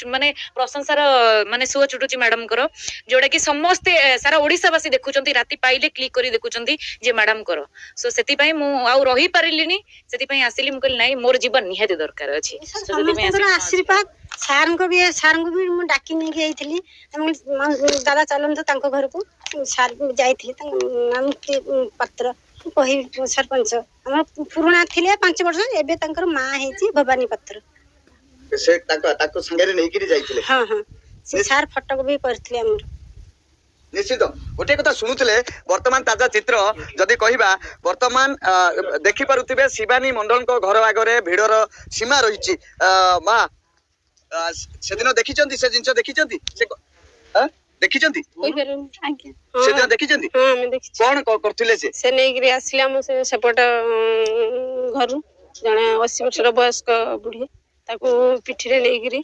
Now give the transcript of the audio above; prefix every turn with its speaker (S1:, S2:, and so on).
S1: माने प्रशंसार माने सुଅ छुटुची मैडम कर जोड़ा कि समस्ते सारा ओडिशावासी देखुचंती राति पाइले क्लिक करी देखुचंती जे मैडम कर सो सेति पई मु आउ रही पारिलिनी सेति पई आसिली मु कहली नाही मोर जीवन निहाती दरकार अछि
S2: समस्त आशीर्वाद सार को भी मु डाकी नहीं गई दादा चलते तांको घर को सार जाइथिले नाम पत्र कही सरपंच हम पुराना थिले 5 वर्ष एबे तांकर मां हेची भवानी पत्र
S3: से ताको संगे नै कि जाइथिले
S2: हां हां से सार फटक भी करथिले हमर
S3: निश्चित गोटे कथा शुणुले वर्तमान ताजा चित्र जदि कहवा वर्तमान देखिपे शिवानी मंडल घर आगे भिड़र सीमा रही माँ से दिन देखी से जिन देखी देखी कौन करथिले
S2: से नहीं आसिले हम सेपट घर जने 80 वर्ष वयस्क बुढ़ी ताको पिठी रे लेगिरी